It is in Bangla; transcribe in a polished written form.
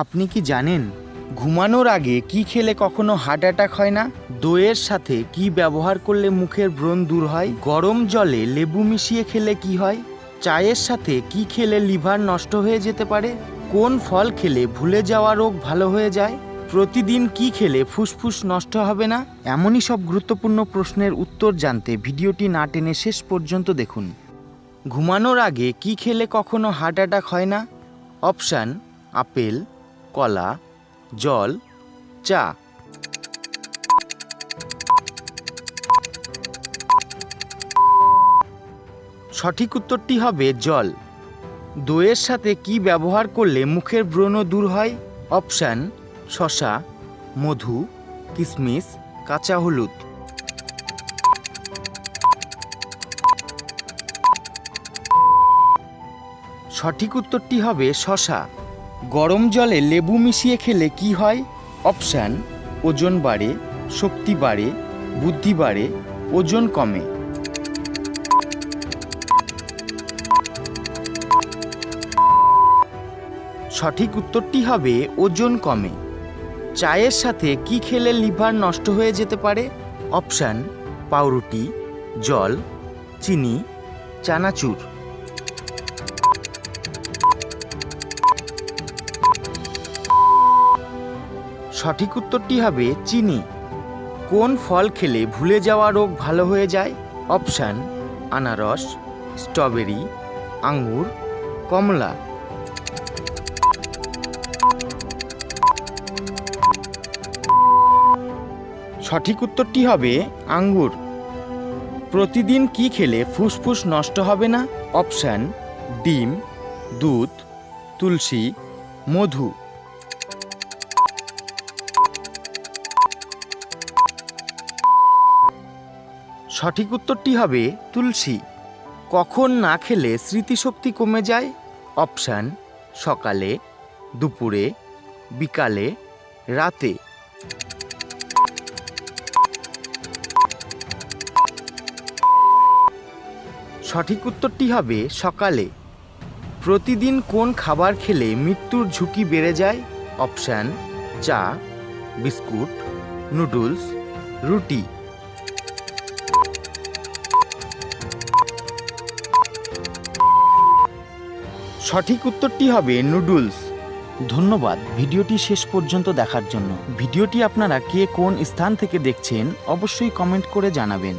আপনি কি জানেন ঘুমানোর আগে কি খেলে কখনো হার্ট অ্যাটাক হয় না? দইয়ের সাথে কি ব্যবহার করলে মুখের ব্রণ দূর হয়? গরম জলে লেবু মিশিয়ে খেলে কি হয়? চায়ের সাথে কি খেলে লিভার নষ্ট হয়ে যেতে পারে? কোন ফল খেলে ভুলে যাওয়া রোগ ভালো হয়ে যায়? প্রতিদিন কি খেলে ফুসফুস নষ্ট হবে না? এমনই সব গুরুত্বপূর্ণ প্রশ্নের উত্তর জানতে ভিডিওটি না টেনে শেষ পর্যন্ত দেখুন। ঘুমানোর আগে কি খেলে কখনো হার্ট অ্যাটাক হয় না? অপশান: আপেল, কলা, জল, চা। সঠিক উত্তরটি হবে জল। দইয়ের সাথে কি ব্যবহার করলে মুখের ব্রণ দূর হয়? অপশান: শসা, মধু, কিশমিশ, কাঁচা হলুদ। সঠিক উত্তরটি হবে শসা। গরম জলে লেবু মিশিয়ে খেলে কি হয়? অপশান: ওজন বাড়ে, শক্তি বাড়ে, বুদ্ধি বাড়ে, ওজন কমে। সঠিক উত্তরটি হবে ওজন কমে। চায়ের সাথে কি খেলে লিভার নষ্ট হয়ে যেতে পারে? অপশান: পাউরুটি, জল, চিনি, চানাচুর। সঠিক উত্তরটি হবে চিনি। কোন ফল খেলে ভুলে যাওয়া রোগ ভালো হয়ে যায়? অপশান: আনারস, স্ট্রবেরি, আঙ্গুর, কমলা। সঠিক উত্তরটি হবে আঙ্গুর। প্রতিদিন কি খেলে ফুসফুস নষ্ট হবে না? অপশান: ডিম, দুধ, তুলসী, মধু। সঠিক উত্তরটি হবে তুলসী। কখন না খেলে স্মৃতিশক্তি কমে যায়? অপশান: সকালে, দুপুরে, বিকালে, রাতে। সঠিক উত্তরটি হবে সকালে। প্রতিদিন কোন খাবার খেলে মৃত্যুর ঝুঁকি বেড়ে যায়? অপশান: চা, বিস্কুট, নুডলস, রুটি। সঠিক উত্তরটি হবে নুডলস। ধন্যবাদ ভিডিওটি শেষ পর্যন্ত দেখার জন্য। ভিডিওটি আপনারা কে কোন স্থান থেকে দেখছেন অবশ্যই কমেন্ট করে জানাবেন।